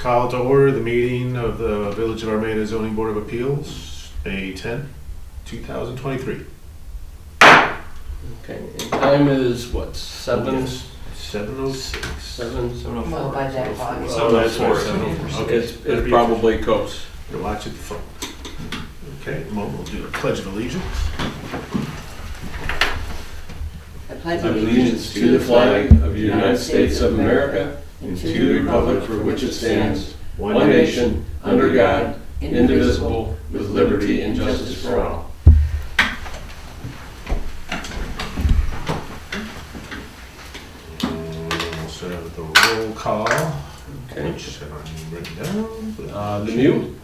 Call to order the meeting of the Village of Armada Zoning Board of Appeals, May 10th, 2023. Okay, and time is what, 7:06? 7:06. Well, by that clock. Oh, that's right, 7:04. Okay, It's probably close. You're watching the phone. Okay, we'll do a pledge of allegiance. I pledge Allegiance to the flag of the United States of America and to the republic for which it stands, one nation, under God, indivisible, with liberty and justice for all. We'll start with the roll call. Okay. Which I don't have written down. The mute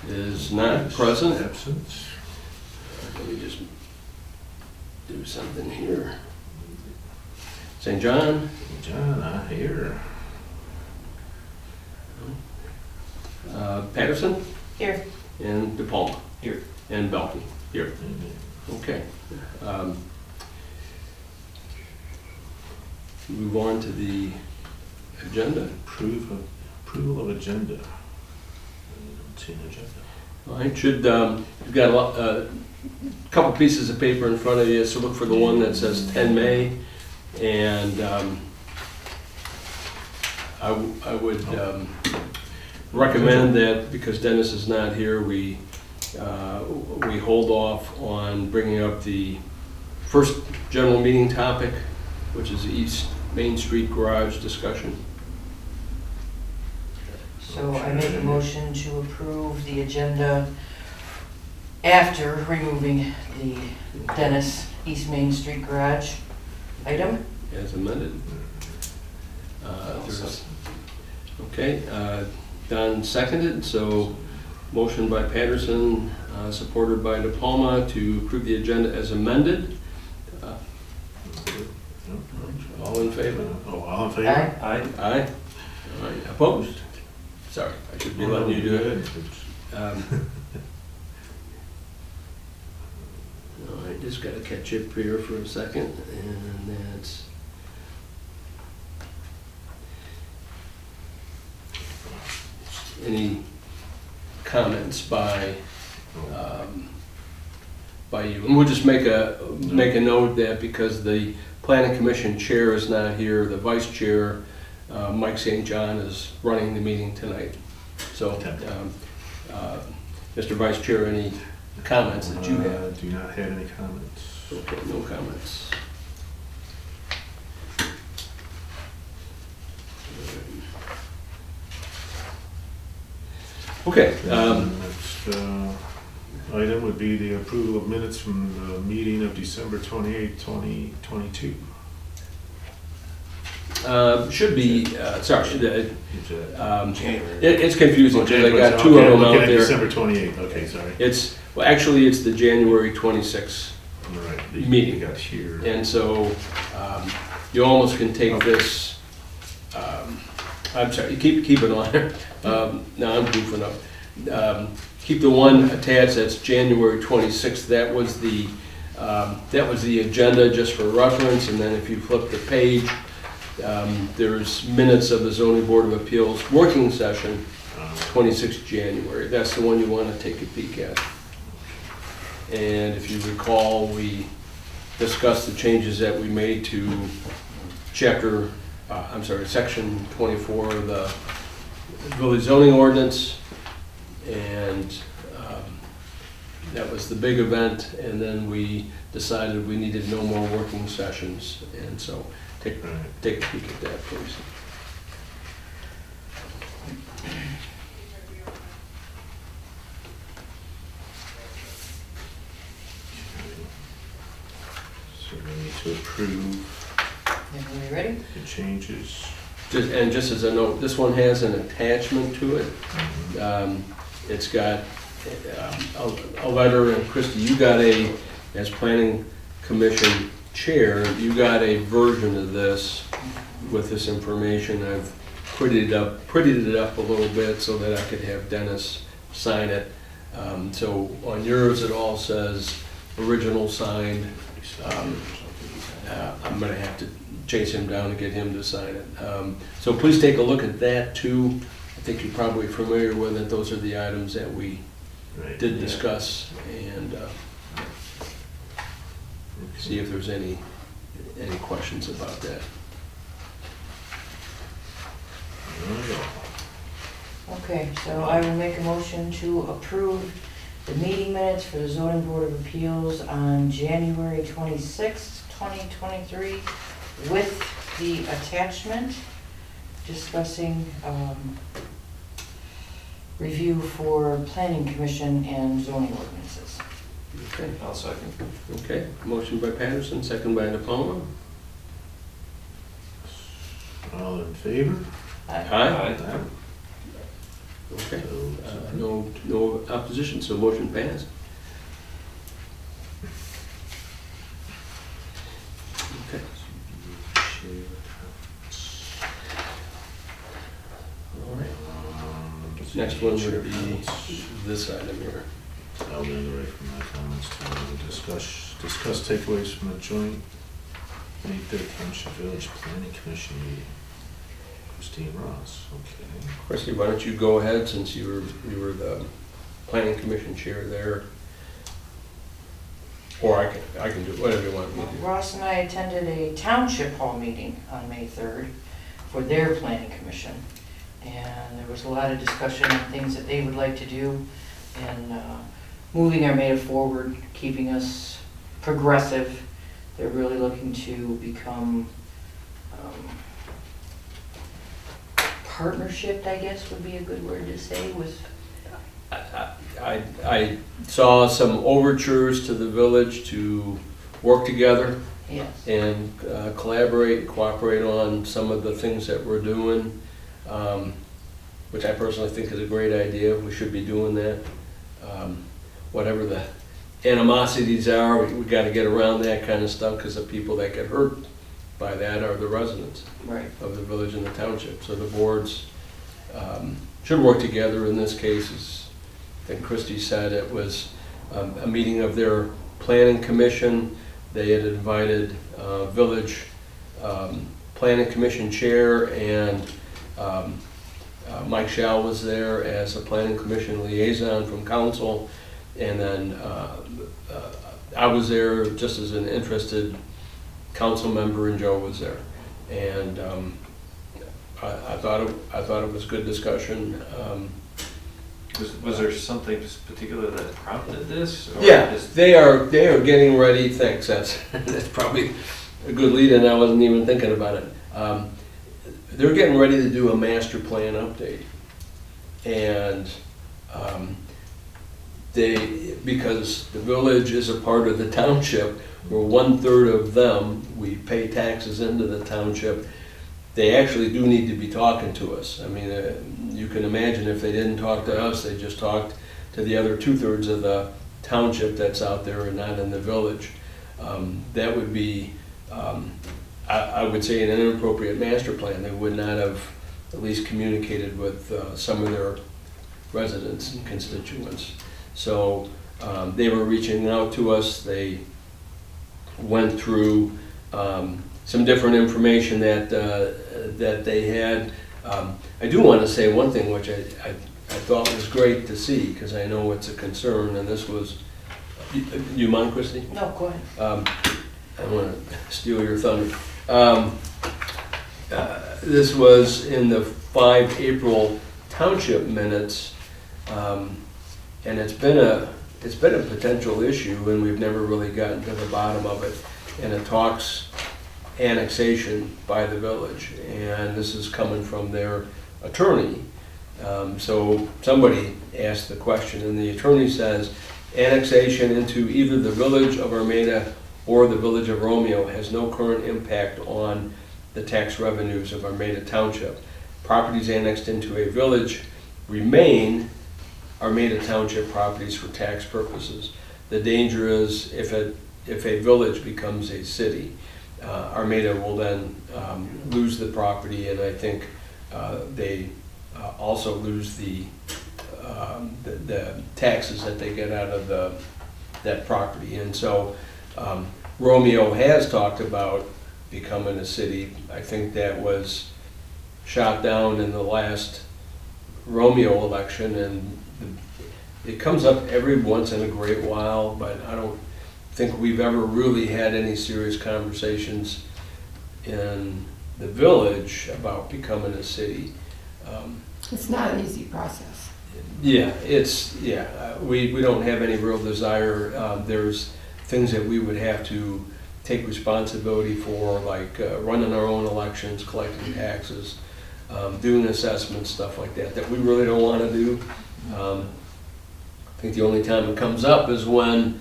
is not present. Absence. Let me just do something here. St. John. John, I hear. Patterson. Here. And DePalma. Here. And Belkey. Here. Okay. Move on to the agenda. Approval of agenda. I don't see an agenda. All right, you've got a couple pieces of paper in front of you, so look for the one that says 10 May. And I would recommend that because Dennis is not here, we hold off on bringing up the first general meeting topic, which is the East Main Street garage discussion. So I make a motion to approve the agenda after removing the Dennis East Main Street garage item. As amended. Okay, Don seconded, so motion by Patterson, supported by DePalma to approve the agenda as amended. All in favor? Oh, all in favor? Aye. Aye. All right, opposed? Sorry, I should be letting you do it. All right, just gotta catch up here for a second, and that's any comments by you. And we'll just make a note that because the Planning Commission chair is not here, the vice chair, Mike St. John, is running the meeting tonight. So, Mr. Vice Chair, any comments that you have? Do not have any comments. Okay, no comments. Okay. Next item would be the approval of minutes from the meeting of December 28, 2022. Should be, sorry, January. it's confusing because I got two of them out there. December 28th, okay, sorry. Actually, it's the January 26th Right, meeting. We got here. And so you almost can take this, I'm sorry, keep it on there. No, I'm goofing up. Keep the one attached that's January 26th. That was the agenda just for reference. And then if you flip the page, there's minutes of the Zoning Board of Appeals working session, 26th January. That's the one you want to take a peek at. And if you recall, we discussed the changes that we made to section 24 of the village zoning ordinance. And that was the big event. And then we decided we needed no more working sessions. And so take a peek at that, please. So we need to approve Everybody ready? the changes. Just as a note, this one has an attachment to it. It's got a letter, and Christie, you got as Planning Commission Chair, you got a version of this with this information. I've prettied it up a little bit so that I could have Dennis sign it. So on yours, it all says original signed. I'm going to have to chase him down to get him to sign it. So please take a look at that too. I think you're probably familiar with it. Those are the items that we Right. did Yeah. discuss, and see if there's any questions about that. Okay, so I will make a motion to approve the meeting minutes for the zoning board of appeals on January 26th, 2023, with the attachment discussing review for planning commission and zoning ordinances. Okay. I'll second. Okay, motion by Patterson, second by DePalma. All in favor? Aye. Aye. Okay, So, no opposition, so motion passed. Okay. All right. Next one would be this item here. I'll enumerate from my comments to discuss takeaways from the joint May 3rd Township Village Planning Commission meeting. Christine Ross, okay. Christie, why don't you go ahead, since you were the planning commission chair there? Or I can do whatever you want me to do. Ross and I attended a township hall meeting on May 3rd for their planning commission. And there was a lot of discussion on things that they would like to do and moving Armada forward, keeping us progressive. They're really looking to become partnership, I guess would be a good word to say, with. I saw some overtures to the village to work together Yes. and collaborate, cooperate on some of the things that we're doing, which I personally think is a great idea. We should be doing that. Whatever the animosities are, we got to get around that kind of stuff, because the people that get hurt by that are the residents Right. of the village and the township. So the boards should work together. In this case, as I think Christie said, it was a meeting of their planning commission. They had invited village planning commission chair, and Mike Schall was there as a planning commission liaison from council. And then I was there just as an interested council member, and Joe was there. And I thought it was good discussion. Was there something particular that prompted this? Or Yeah, just- they are getting ready. Thanks. That's probably a good lead, and I wasn't even thinking about it. They're getting ready to do a master plan update, and because the village is a part of the township, we're 1/3 of them. We pay taxes into the township. They actually do need to be talking to us. I mean, you can imagine if they didn't talk to us, they just talked to the other 2/3 of the township that's out there and not in the village. That would be, I would say, an inappropriate master plan. They would not have at least communicated with some of their residents and constituents. So they were reaching out to us. They went through some different information that they had. I do want to say one thing, which I thought was great to see, because I know it's a concern, and this was, you mind, Christie? No, go ahead. I want to steal your thunder. This was in the 5 April township minutes, and it's been a potential issue, and we've never really gotten to the bottom of it. And it talks annexation by the village, and this is coming from their attorney. So somebody asked the question, and the attorney says, annexation into either the village of Armada or the village of Romeo has no current impact on the tax revenues of Armada Township. Properties annexed into a village remain Armada Township properties for tax purposes. The danger is if a village becomes a city, Armada will then lose the property, and I think they also lose the taxes that they get out of that property. And so Romeo has talked about becoming a city. I think that was shot down in the last Romeo election, and it comes up every once in a great while, but I don't think we've ever really had any serious conversations in the village about becoming a city. It's not an easy process. Yeah, we don't have any real desire. There's things that we would have to take responsibility for, like running our own elections, collecting taxes, doing assessments, stuff like that, that we really don't want to do. I think the only time it comes up is when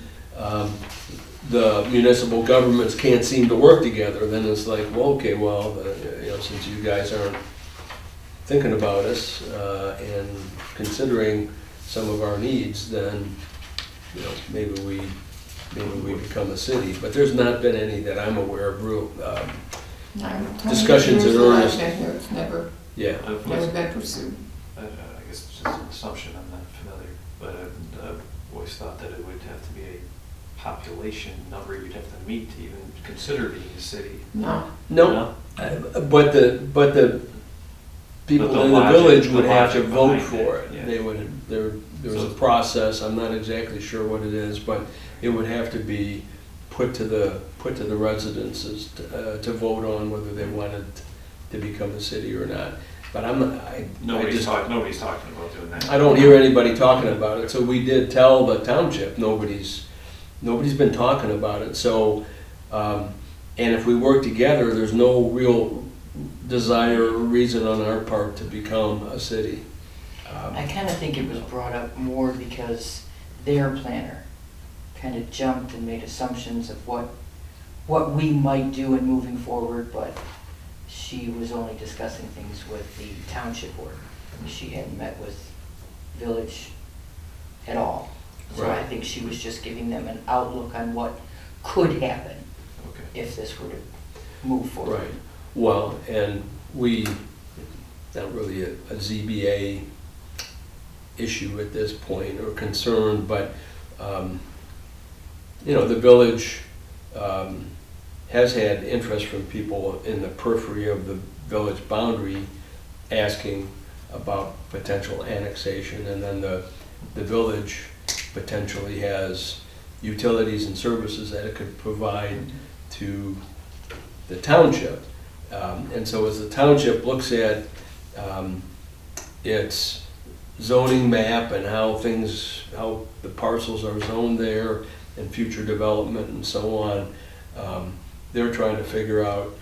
the municipal governments can't seem to work together. Then it's like, well, okay, well, since you guys aren't thinking about us and considering some of our needs, then maybe we become a city. But there's not been any that I'm aware of real discussions in earnest. It's never been pursued. I guess it's just an assumption, I'm not familiar, but I've always thought that it would have to be a population number you'd have to meet to even consider being a city. No. But the people But the in the logic- village the would have to logic vote behind for it, it. yeah. They would, there's a So- process, I'm not exactly sure what it is, but it would have to be put to the residences to vote on whether they wanted to become a city or not. But Nobody's talking about doing that. I don't hear anybody talking about it, so we did tell the township, nobody's been talking about it, so, and if we work together, there's no real desire or reason on our part to become a city. I kind of think it was brought up more because their planner kind of jumped and made assumptions of what we might do in moving forward, but she was only discussing things with the township board. She hadn't met with village at all. So I Right. think she was just giving them an outlook on what could happen Okay. if this were to move forward. Right, well, and we, not really a ZBA issue at this point or concern, but, the village has had interest from people in the periphery of the village boundary asking about potential annexation, and then the village potentially has utilities and services that it could provide to the township. And so as the township looks at its zoning map and how the parcels are zoned there and future development and so on, they're trying to figure out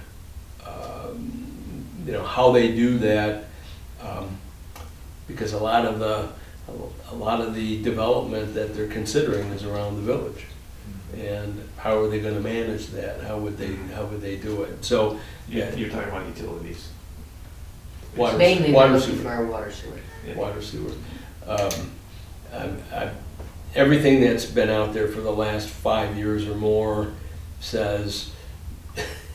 how they do that, because a lot of the development that they're considering is around the village. And how are they gonna manage that? How would they do it? So, yeah, You're talking about utilities. Water- Mainly they're water looking sewer. for our water sewer. Yeah. water, sewer. Everything that's been out there for the last 5 years or more says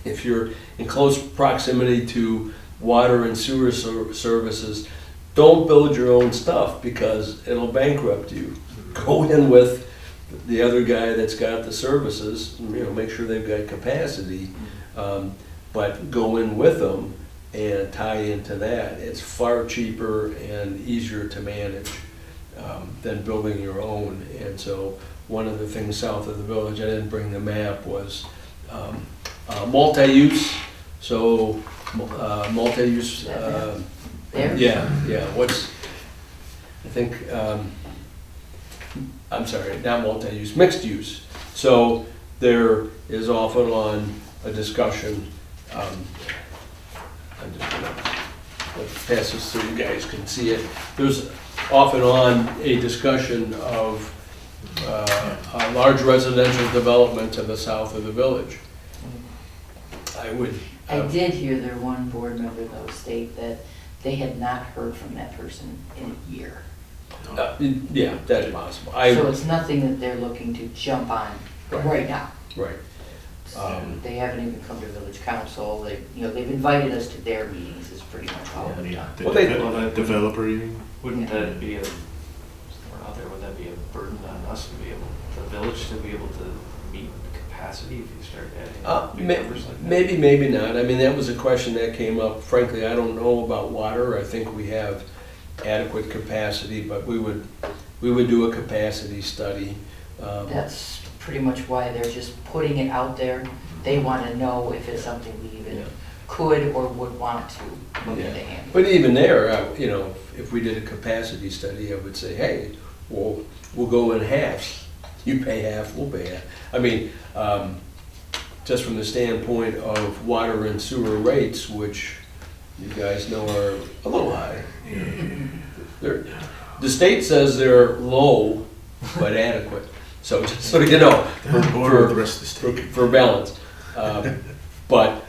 if you're in close proximity to water and sewer services, don't build your own stuff because it'll bankrupt you. Go in with the other guy that's got the services, make sure they've got capacity, but go in with them and tie into that. It's far cheaper and easier to manage than building your own. And so one of the things south of the village, I didn't bring the map, was multi-use. So multi-use, There? yeah, I'm sorry, not multi-use, mixed use. So there is off and on a discussion, I'm just gonna pass this so you guys can see it. There's off and on a discussion of a large residential development to the south of the village. I did hear their one board member though state that they had not heard from that person in a year. Yeah, that's possible. So it's nothing that they're looking to jump on right now. Right. They haven't even come to village council, they've invited us to their meetings, is pretty much all they've done. The Well, they- developer, you mean? Wouldn't that be out there, would that be a burden on us to be able, the village to be able to meet capacity if you start adding big numbers like that? Maybe not. I mean, that was a question that came up. Frankly, I don't know about water. I think we have adequate capacity, but we would do a capacity study. That's pretty much why they're just putting it out there. They want to know if it's something we even Yeah. could or would want to look Yeah. into handling. But even there, if we did a capacity study, I would say, hey, we'll go in halves. You pay half, we'll pay half. I mean, just from the standpoint of water and sewer rates, which you guys know are a little high. The state says they're low, but adequate. So just so you know, The rest of the state. for balance. But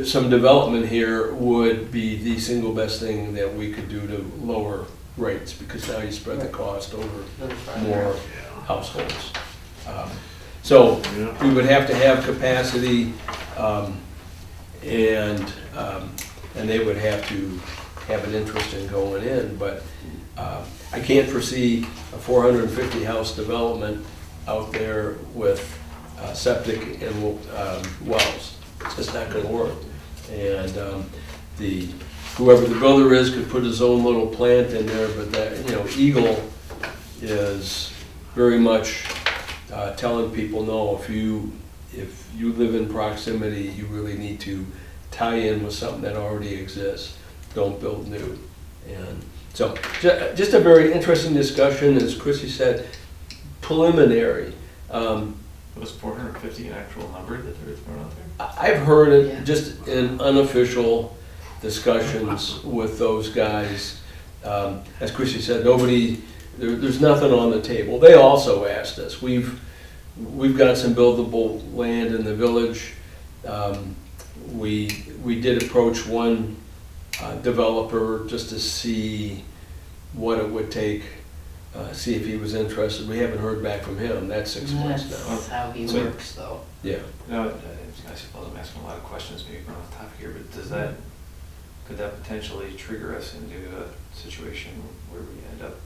some development here would be the single best thing that we could do to lower rates, because now you spread the cost over more households. So we would have to have capacity, and they would have to have an interest in going in, but I can't foresee a 450 house development out there with septic and wells. It's just not gonna work. And whoever the builder is could put his own little plant in there, but that, Eagle is very much telling people, no, if you live in proximity, you really need to tie in with something that already exists. Don't build new. And so, just a very interesting discussion, as Chrissy said, preliminary. Was 450 an actual number that they were throwing out there? I've heard it Yeah. just in unofficial discussions with those guys. As Chrissy said, there's nothing on the table. They also asked us. We've got some buildable land in the village. We did approach one developer just to see what it would take, see if he was interested. We haven't heard back from him. That's 6 months now. That's how he So- works, though. Yeah. I suppose I'm asking a lot of questions, maybe going off topic here, but could that potentially trigger us into a situation where we end up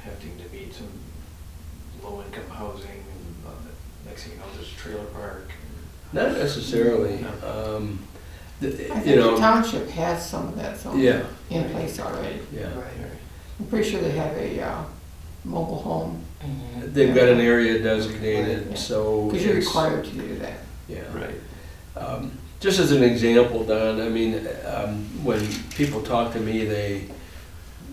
having to meet some low-income housing, and next thing you know, there's a trailer park? Not necessarily. No. I think the township has some of that zone Yeah. in place already. Yeah. Right. I'm pretty sure they have a mobile home, Mhm. They've got an area designated, Yeah. so. because you're it's- required to do that. Yeah. Right. Just as an example, Don, I mean, when people talk to me,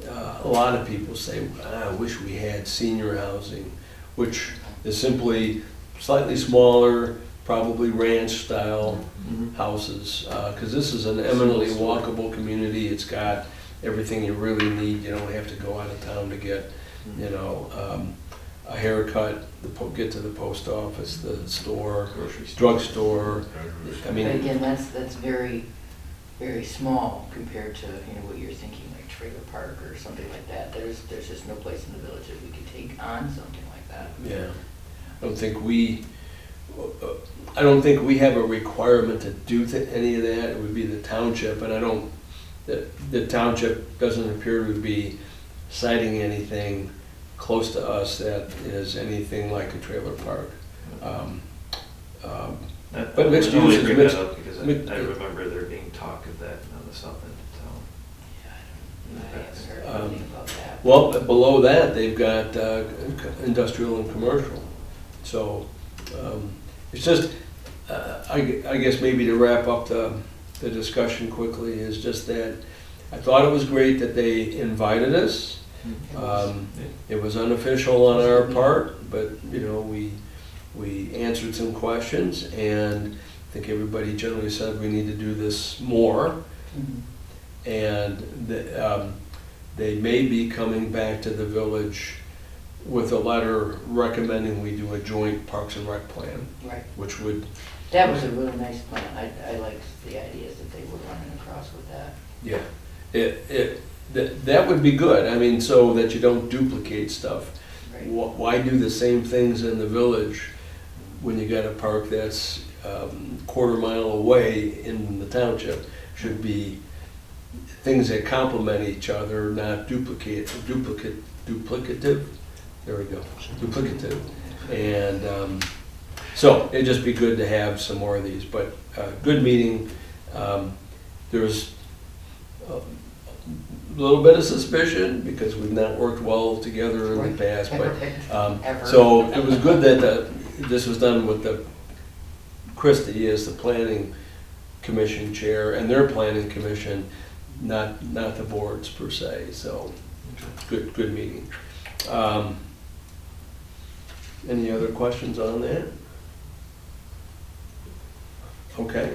a lot of people say, I wish we had senior housing, which is simply slightly smaller, probably ranch-style Mhm. houses, because this is an eminently walkable community. It's got everything you really need. You don't have to go out of town to get, a haircut, get to the post office, the store, Grocery store. drugstore. I But mean, again, that's very, very small compared to, what you're thinking, like trailer park or something like that. There's just no place in the village that we could take on something like that. yeah, I don't think we have a requirement to do any of that. It would be the township, and the township doesn't appear to be citing anything close to us that is anything like a trailer park. But mixed I only use is bring mixed- that up because mixed- I remember there being talk of that on the south end of I haven't heard Um, anything about that. Well, below that, they've got industrial and commercial. So it's just, I guess maybe to wrap up the discussion quickly, is just that I thought it was great that they invited us. town. It was unofficial on our part, but, we answered some questions, and I think everybody generally said we need to do this more. Mhm. And they may be coming back to the village with a letter recommending we do a joint Parks and Rec plan, Right. which would, That was a really nice plan. I liked the ideas that they were running across with that. yeah, that would be good. I mean, so that you don't duplicate stuff. Right. Why do the same things in the village when you got a park that's quarter mile away in the township? Should be things that complement each other, not duplicative. There we go, duplicative. And so it'd just be good to have some more of these, but good meeting. There's little bit of suspicion because we've not worked well together in Right. the past, but, Ever. so it was good that this was done with the Christie as the planning commission chair and their planning commission, not the boards per se, so good meeting. Any other questions on that? Okay,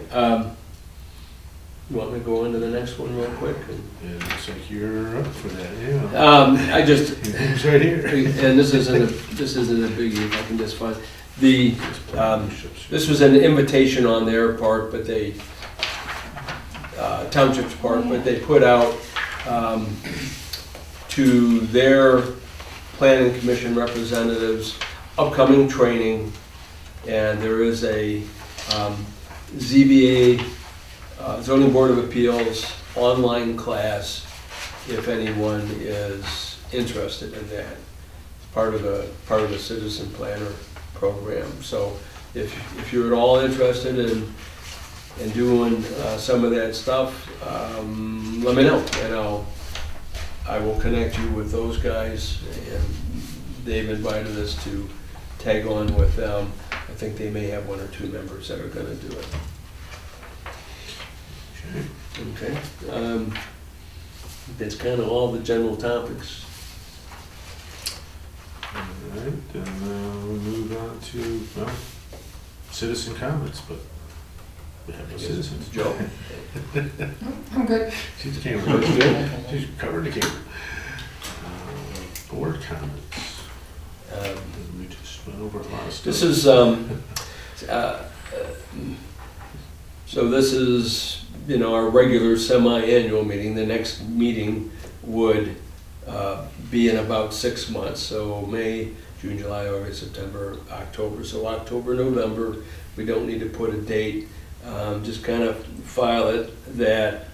you want me to go into the next one real quick? Yeah, it looks like you're up for that, yeah. I just, Your name's right here. and this isn't a biggie, if I can just find, this was an invitation on their part, but they, township's part, but they put out, to their planning commission representatives, upcoming training, and there is a, ZBA, Zoning Board of Appeals online class, if anyone is interested in that. It's part of the Citizen Planner program. So if you're at all interested in doing some of that stuff, let me know, and I will connect you with those guys, and they've invited us to tag on with them. I think they may have 1 or 2 members that are gonna do it. Okay, that's kind of all the general topics. All right, then we move on to, well, citizen comments, but we have no citizens. Joe? I'm good. She's the camera. She's covering the camera. Board comments. We just went over a lot of stuff. This is, so this is, our regular semi-annual meeting. The next meeting would be in about 6 months, so May, June, July, August, September, October. So October, November, we don't need to put a date, just kind of file it that,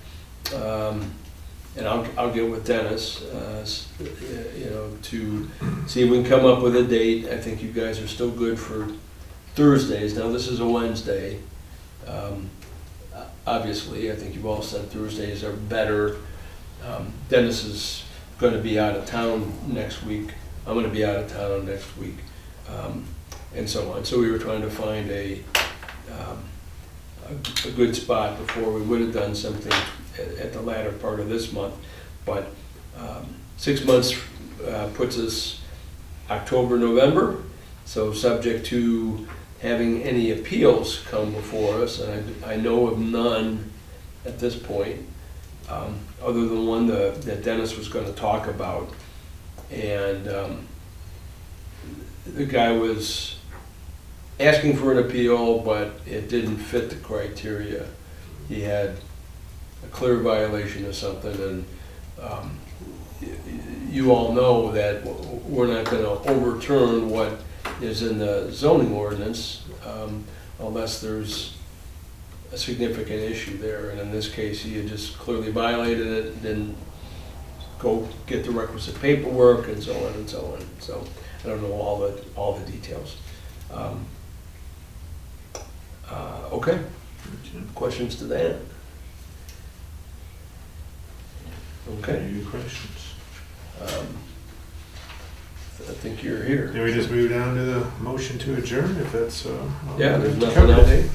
and I'll get with Dennis, to see if we can come up with a date. I think you guys are still good for Thursdays. Now, this is a Wednesday. Obviously, I think you've all said Thursdays are better. Dennis is gonna be out of town next week. I'm gonna be out of town next week, and so on. So we were trying to find a good spot before we would have done something at the latter part of this month. But 6 months puts us October, November, so subject to having any appeals come before us, and I know of none at this point, other than one that Dennis was going to talk about. And the guy was asking for an appeal, but it didn't fit the criteria. He had a clear violation of something, and you all know that we're not going to overturn what is in the zoning ordinance unless there's a significant issue there. And in this case, he had just clearly violated it, didn't go get the requisite paperwork, and so on and so on. So I don't know all the details. Okay. Questions to that? Okay. Any questions? I think you're here. Then we just move down to the motion to adjourn, if that's, Yeah, there's nothing covered else. today.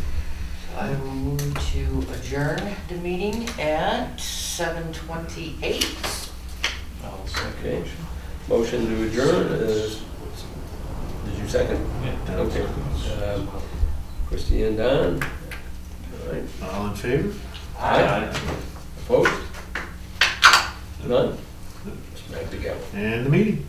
I will move to adjourn the meeting at 7:28. I'll second the Okay. motion. Motion to adjourn, did you second? Yeah. Okay. Christie and Don? All right. All in favor? Aye. Opposed? None? Smack together. And the meeting.